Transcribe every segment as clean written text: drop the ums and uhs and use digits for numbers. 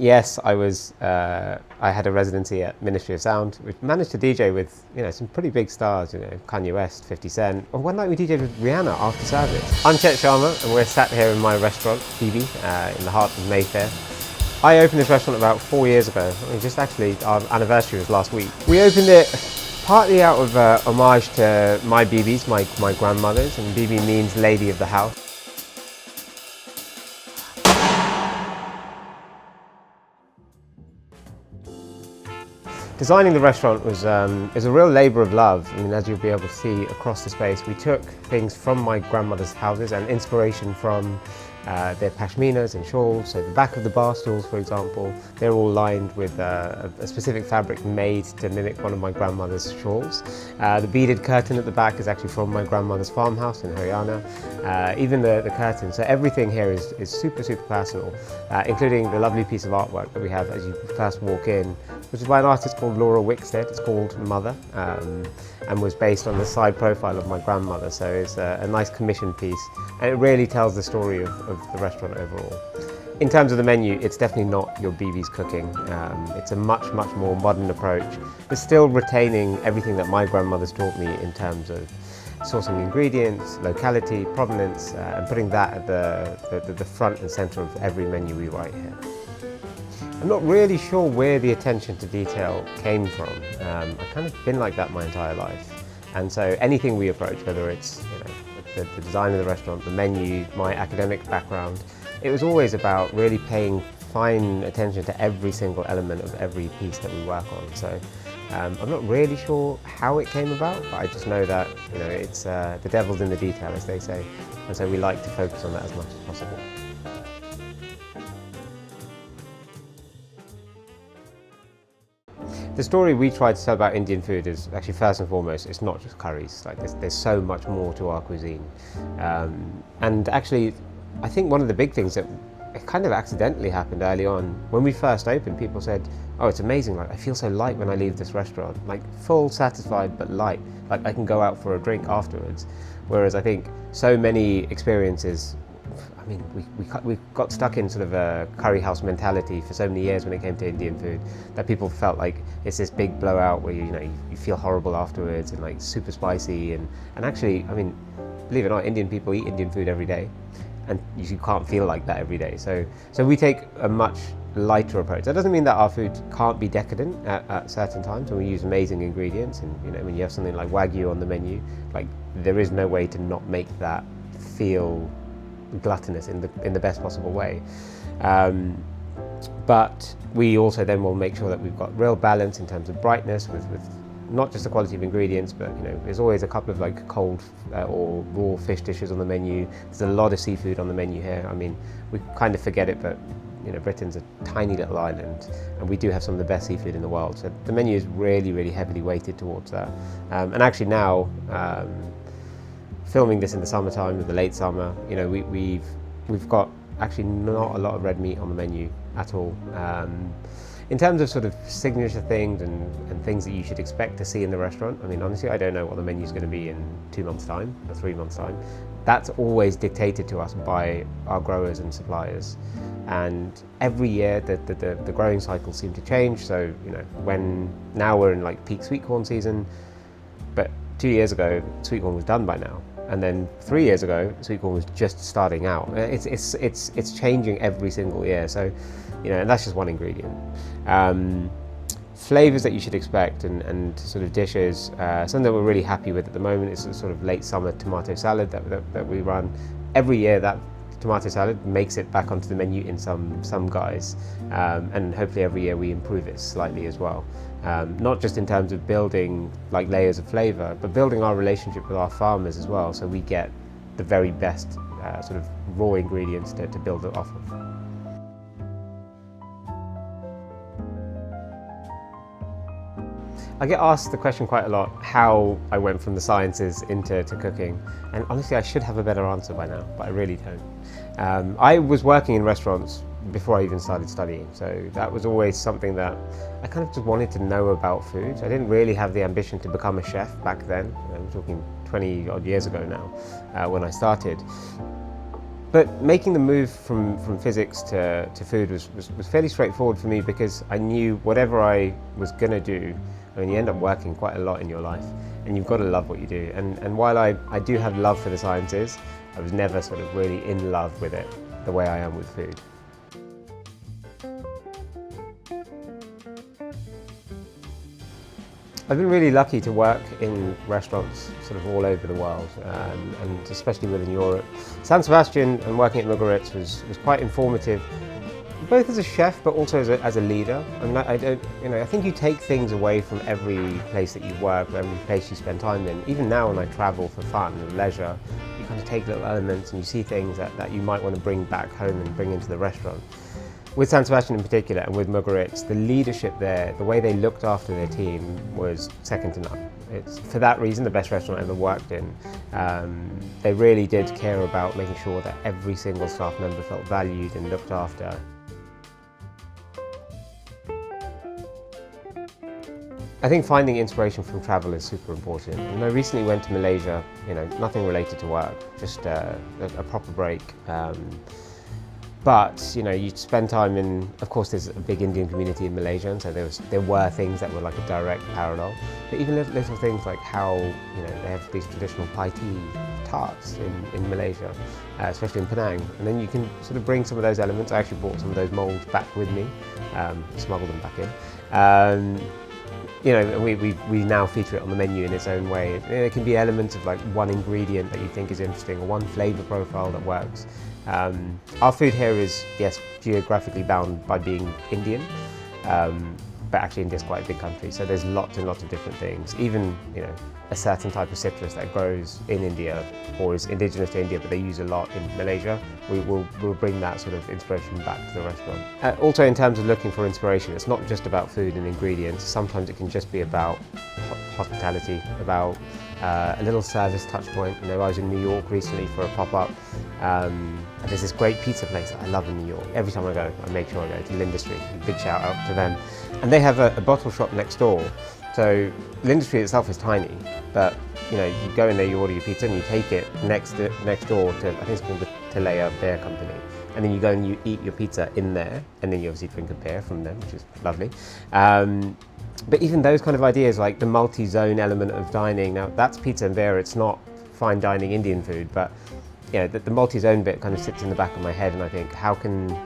Yes, I had a residency at Ministry of Sound, which managed to DJ with some pretty big stars. Kanye West, 50 Cent. And one night we DJed with Rihanna after service. I'm Chet Sharma, and we're sat here in my restaurant, BiBi, in the heart of Mayfair. I opened this restaurant about 4 years ago. Just actually, our anniversary was last week. We opened it partly out of homage to my BiBis, my grandmothers, and BiBi means Lady of the House. Designing the restaurant was is a real labour of love. As you'll be able to see across the space, we took things from my grandmother's houses and inspiration from their pashminas and shawls. So the back of the bar stools, for example, they're all lined with a specific fabric made to mimic one of my grandmother's shawls. The beaded curtain at the back is actually from my grandmother's farmhouse in Haryana. Even the curtain, so everything here is super personal, including the lovely piece of artwork that we have as you first walk in, which is by an artist called Laura Wickstead. It's called Mother, and was based on the side profile of my grandmother, so it's a nice commission piece, and it really tells the story of the restaurant overall. In terms of the menu, it's definitely not your BiBi's cooking. It's a much more modern approach, but still retaining everything that my grandmother's taught me in terms of sourcing ingredients, locality, provenance, and putting that at the front and centre of every menu we write here. I'm not really sure where the attention to detail came from. I've kind of been like that my entire life. And so anything we approach, whether it's the design of the restaurant, the menu, my academic background, it was always about really paying fine attention to every single element of every piece that we work on. So I'm not really sure how it came about, but I just know that it's the devil's in the detail, as they say. And so we like to focus on that as much as possible. The story we try to tell about Indian food is actually, first and foremost, it's not just curries. Like there's so much more to our cuisine. And actually, I think one of the big things that it kind of accidentally happened early on. When we first opened, people said, "Oh, it's amazing, like I feel so light when I leave this restaurant. Like full, satisfied, but light. Like I can go out for a drink afterwards." Whereas I think so many experiences, we got stuck in sort of a curry house mentality for so many years when it came to Indian food, that people felt like it's this big blowout where you feel horrible afterwards and like super spicy, and actually, believe it or not, Indian people eat Indian food every day, and you can't feel like that every day. So we take a much lighter approach. That doesn't mean that our food can't be decadent at certain times, and we use amazing ingredients, and when you have something like Wagyu on the menu, like there is no way to not make that feel gluttonous in the best possible way. But we also then will make sure that we've got real balance in terms of brightness with not just the quality of ingredients, but there's always a couple of like cold or raw fish dishes on the menu. There's a lot of seafood on the menu here. We kind of forget it, but Britain's a tiny little island, and we do have some of the best seafood in the world. So the menu is really heavily weighted towards that. And actually now, filming this in the summertime, in the late summer, we've got actually not a lot of red meat on the menu at all. In terms of sort of signature things and things that you should expect to see in the restaurant, honestly, I don't know what the menu's going to be in 2 months' time or 3 months' time. That's always dictated to us by our growers and suppliers. And every year the growing cycles seem to change. So, now we're in like peak sweet corn season, but 2 years ago, sweet corn was done by now. And then 3 years ago, sweet corn was just starting out. It's changing every single year. So, and that's just one ingredient. Flavors that you should expect and sort of dishes. Something that we're really happy with at the moment is a sort of late summer tomato salad that we run. Every year that tomato salad makes it back onto the menu in some guise, and hopefully every year we improve it slightly as well. Not just in terms of building like layers of flavour, but building our relationship with our farmers as well, so we get the very best sort of raw ingredients to build it off of. I get asked the question quite a lot, how I went from the sciences into cooking, and honestly I should have a better answer by now, but I really don't. I was working in restaurants before I even started studying, so that was always something that I kind of just wanted to know about food. I didn't really have the ambition to become a chef back then. I'm talking 20 odd years ago now, when I started. But making the move from physics to food was fairly straightforward for me, because I knew whatever I was going to do, I mean, you end up working quite a lot in your life, and you've got to love what you do. And while I do have love for the sciences, I was never sort of really in love with it the way I am with food. I've been really lucky to work in restaurants sort of all over the world, and especially within Europe. San Sebastian and working at Mugaritz was quite informative, both as a chef but also as a leader. I mean, I think you take things away from every place that you work, every place you spend time in. Even now when I travel for fun and leisure, you kind of take little elements and you see things that you might want to bring back home and bring into the restaurant. With San Sebastian in particular, and with Mugaritz, the leadership there, the way they looked after their team was second to none. It's for that reason the best restaurant I ever worked in. They really did care about making sure that every single staff member felt valued and looked after. I think finding inspiration from travel is super important. And I recently went to Malaysia, nothing related to work, just a proper break. But you spend time in, of course there's a big Indian community in Malaysia, and so there were things that were like a direct parallel. But even little things like how they have these traditional pai tea tarts in Malaysia, especially in Penang. And then you can sort of bring some of those elements. I actually brought some of those molds back with me, smuggled them back in. We now feature it on the menu in its own way. It can be elements of like one ingredient that you think is interesting, or one flavour profile that works. Our food here is, yes, geographically bound by being Indian, but actually India's quite a big country, so there's lots and lots of different things. Even, a certain type of citrus that grows in India or is indigenous to India, but they use a lot in Malaysia, we'll bring that sort of inspiration back to the restaurant. Also, in terms of looking for inspiration, it's not just about food and ingredients. Sometimes it can just be about hospitality, about a little service touch point. I was in New York recently for a pop-up. There's this great pizza place that I love in New York. Every time I go, I make sure I go to L'Industrie. Big shout out to them. And they have a bottle shop next door. So L'Industrie itself is tiny, but you go in there, you order your pizza, and you take it next door to, I think it's called the Talea Beer Company. And then you go and you eat your pizza in there, and then you obviously drink a beer from them, which is lovely. But even those kind of ideas, like the multi-zone element of dining, now that's pizza and beer, it's not fine dining Indian food, but the multi-zone bit kind of sits in the back of my head, and I think, how can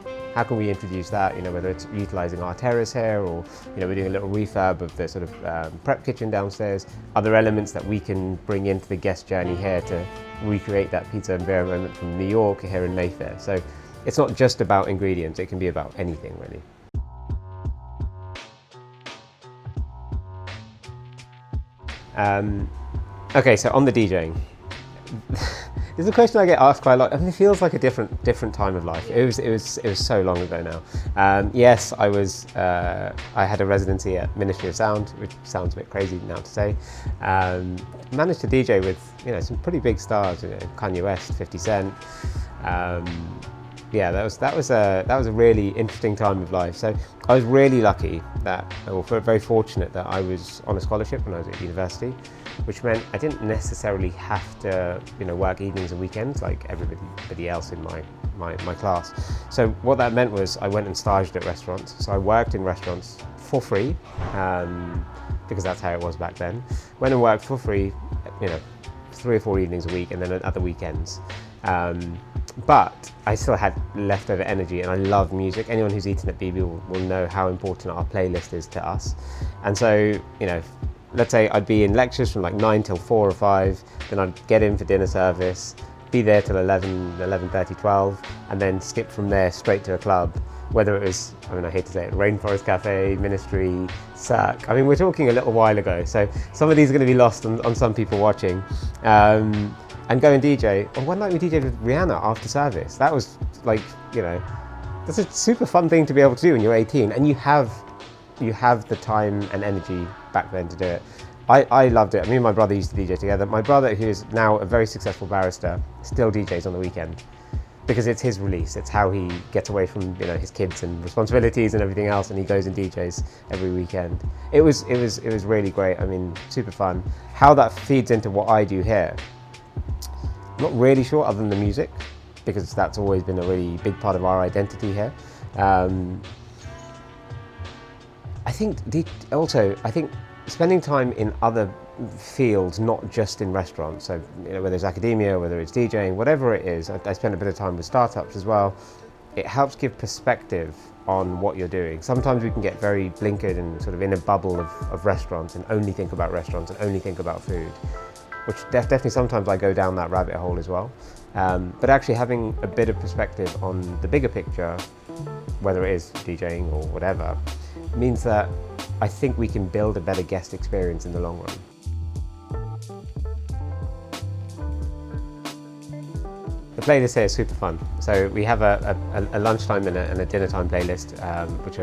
we introduce that, whether it's utilising our terrace here, or we're doing a little refurb of the sort of prep kitchen downstairs. Other elements that we can bring into the guest journey here to recreate that pizza and beer moment from New York here in Mayfair. So it's not just about ingredients, it can be about anything really. Okay, so on the DJing. This is a question I get asked quite a lot. I mean, it feels like a different time of life. It was so long ago now. Yes, I had a residency at Ministry of Sound, which sounds a bit crazy now to say. Managed to DJ with some pretty big stars, Kanye West, 50 Cent. Yeah, that was a really interesting time of life. So I was really lucky very fortunate that I was on a scholarship when I was at university, which meant I didn't necessarily have to work evenings and weekends like everybody else in my class. So what that meant was I went and staged at restaurants. So I worked in restaurants for free, because that's how it was back then. Went and worked for free, 3 or 4 evenings a week, and then at other weekends. But I still had leftover energy, and I love music. Anyone who's eaten at BiBi will know how important our playlist is to us. And so, let's say I'd be in lectures from like 9 till 4 or 5, then I'd get in for dinner service, be there till 11:30, 12, and then skip from there straight to a club. Whether it was, I hate to say it, Rainforest Cafe, Ministry, Cirque. We're talking a little while ago, so some of these are going to be lost on some people watching. And go and DJ. Well, one night we DJed with Rihanna after service. That was like, that's a super fun thing to be able to do when you're 18, and you have the time and energy back then to do it. I loved it. Me and my brother used to DJ together. My brother, who is now a very successful barrister, still DJs on the weekend because it's his release. It's how he gets away from his kids and responsibilities and everything else, and he goes and DJs every weekend. It was really great. Super fun. How that feeds into what I do here, I'm not really sure, other than the music. because that's always been a really big part of our identity here. I think spending time in other fields, not just in restaurants, so whether it's academia, whether it's DJing, whatever it is, I spend a bit of time with startups as well. It helps give perspective on what you're doing. Sometimes we can get very blinkered and sort of in a bubble of restaurants and only think about restaurants and only think about food, which definitely sometimes I go down that rabbit hole as well. But actually having a bit of perspective on the bigger picture, whether it is DJing or whatever, means that I think we can build a better guest experience in the long run. The playlist here is super fun. So we have a lunchtime and a dinner time playlist, which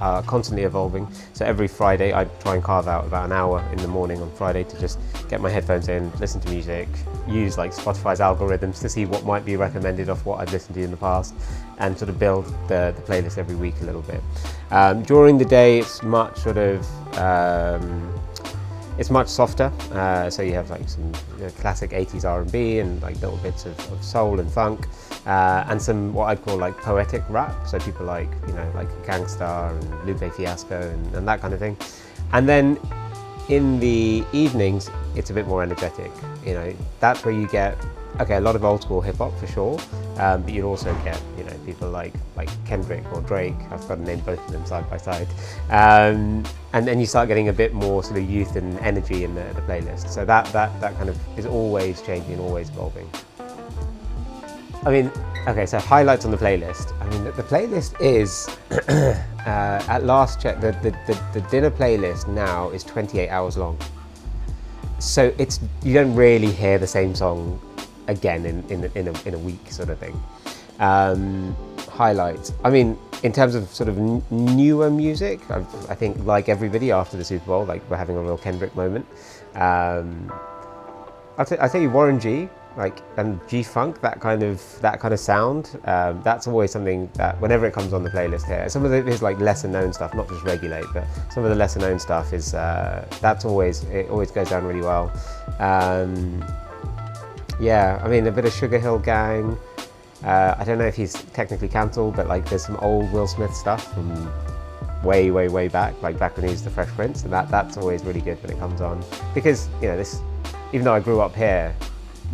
are constantly evolving. So every Friday I try and carve out about an hour in the morning on Friday to just get my headphones in, listen to music, use like Spotify's algorithms to see what might be recommended off what I've listened to in the past, and sort of build the playlist every week a little bit. During the day it's much sort of it's much softer, so you have like some classic 80s R&B and like little bits of soul and funk, and some what I'd call like poetic rap, so people like like Gangstar and Lupe Fiasco and that kind of thing. And then in the evenings it's a bit more energetic. That's where you get a lot of old school hip hop for sure, but you'd also get people like Kendrick or Drake. I've got to name both of them side by side, and then you start getting a bit more sort of youth and energy in the playlist. So that kind of is always changing and always evolving. So highlights on the playlist. The playlist is at last check the dinner playlist now is 28 hours long. So you don't really hear the same song again in a week sort of thing. Highlights. In terms of sort of newer music, I think like everybody after the Super Bowl, like we're having a real Kendrick moment. I'll tell you Warren G, and G-Funk, that kind of sound. That's always something that whenever it comes on the playlist here, some of his like lesser known stuff, not just Regulate, but some of the lesser known stuff is it always goes down really well. A bit of Sugar Hill Gang. I don't know if he's technically cancelled, but like there's some old Will Smith stuff from way back, like back when he was the Fresh Prince, and that's always really good when it comes on, because this, even though I grew up here,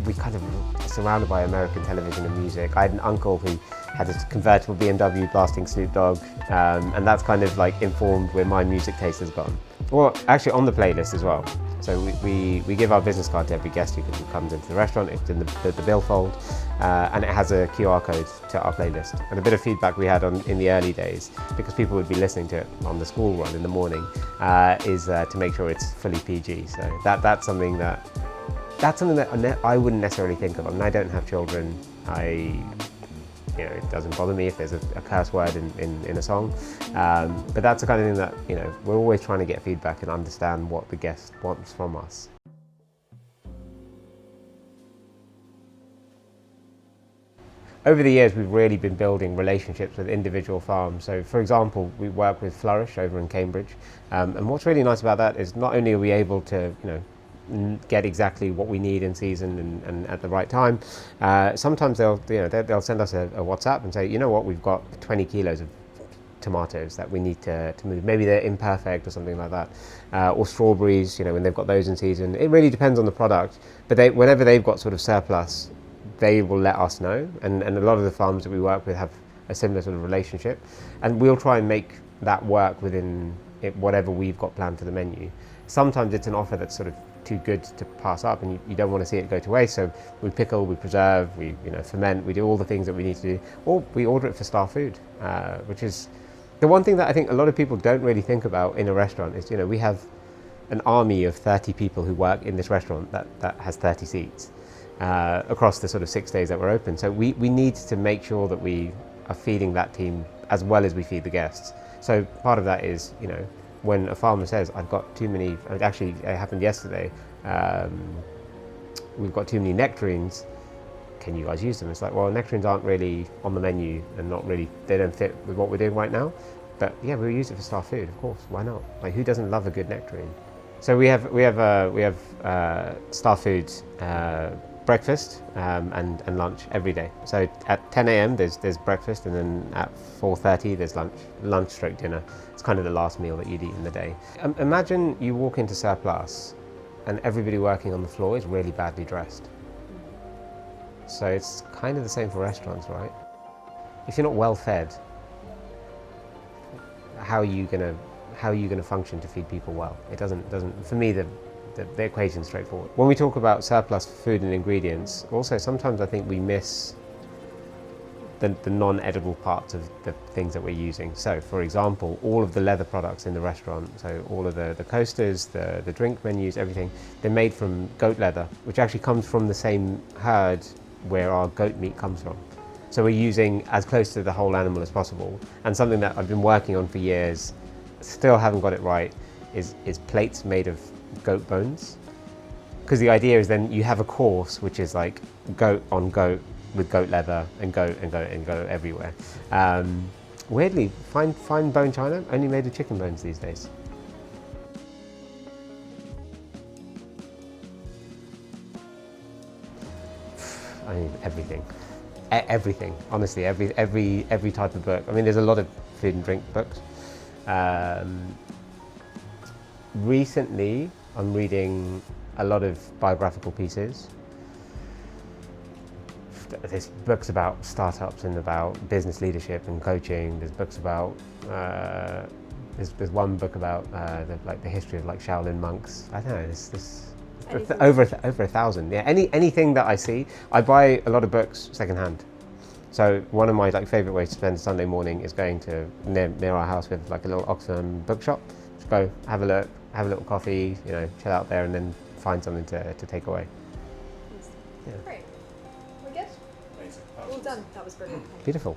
we kind of surrounded by American television and music. I had an uncle who had a convertible BMW blasting Snoop Dogg, and that's kind of like informed where my music taste has gone. Well, actually on the playlist as well. So we give our business card to every guest who comes into the restaurant. It's in the billfold, and it has a QR code to our playlist. And a bit of feedback we had in the early days, because people would be listening to it on the school run in the morning, is to make sure it's fully PG. So that's something that I wouldn't necessarily think of. I don't have children. It doesn't bother me if there's a curse word in a song, but that's the kind of thing that we're always trying to get feedback and understand what the guest wants from us. Over the years, we've really been building relationships with individual farms. So, for example, we work with Flourish over in Cambridge, and what's really nice about that is not only are we able to get exactly what we need in season and at the right time. Sometimes they'll send us a WhatsApp and say, we've got 20 kilos of tomatoes that we need to move. Maybe they're imperfect or something like that. Or strawberries, when they've got those in season. It really depends on the product, but whenever they've got sort of surplus, they will let us know. And a lot of the farms that we work with have a similar sort of relationship, and we'll try and make that work within whatever we've got planned for the menu. Sometimes it's an offer that's sort of too good to pass up, and you don't want to see it go to waste. So we pickle, we preserve, we ferment, we do all the things that we need to do, or we order it for staff food, which is the one thing that I think a lot of people don't really think about in a restaurant. Is we have an army of 30 people who work in this restaurant that has 30 seats across the sort of 6 days that we're open. So we need to make sure that we are feeding that team as well as we feed the guests. So part of that is when a farmer says, I've got too many, actually it happened yesterday, we've got too many nectarines, can you guys use them? It's like, well, nectarines aren't really on the menu and they don't fit with what we're doing right now. But yeah, we'll use it for staff food, of course, why not? Like, who doesn't love a good nectarine? So we have staff food breakfast and lunch every day. So at 10 a.m. there's breakfast, and then at 4:30 there's lunch stroke dinner. It's kind of the last meal that you'd eat in the day. Imagine you walk into SIRPLUS and everybody working on the floor is really badly dressed. So it's kind of the same for restaurants, right? If you're not well fed, how are you gonna function to feed people well? It doesn't. For me, the equation's straightforward. When we talk about surplus food and ingredients, also sometimes I think we miss the non-edible parts of the things that we're using. So, for example, all of the leather products in the restaurant, so all of the coasters, the drink menus, everything, they're made from goat leather, which actually comes from the same herd where our goat meat comes from. So we're using as close to the whole animal as possible. And something that I've been working on for years, still haven't got it right, is plates made of goat bones. Because the idea is then you have a course which is like goat on goat with goat leather and goat and goat and goat everywhere. Weirdly, fine bone china only made of chicken bones these days. I mean, everything. Everything, honestly, every type of book. I mean, there's a lot of food and drink books. Recently, I'm reading a lot of biographical pieces. There's books about startups and about business leadership and coaching. There's books about there's one book about the history of like Shaolin monks. I don't know. There's over 1,000. Yeah, anything that I see, I buy a lot of books secondhand. So one of my favorite ways to spend a Sunday morning is going to near our house with like a little Oxfam bookshop. Just go have a look, have a little coffee, chill out there, and then find something to take away. Yeah. Great. We're good. Well done. That was brilliant. Beautiful.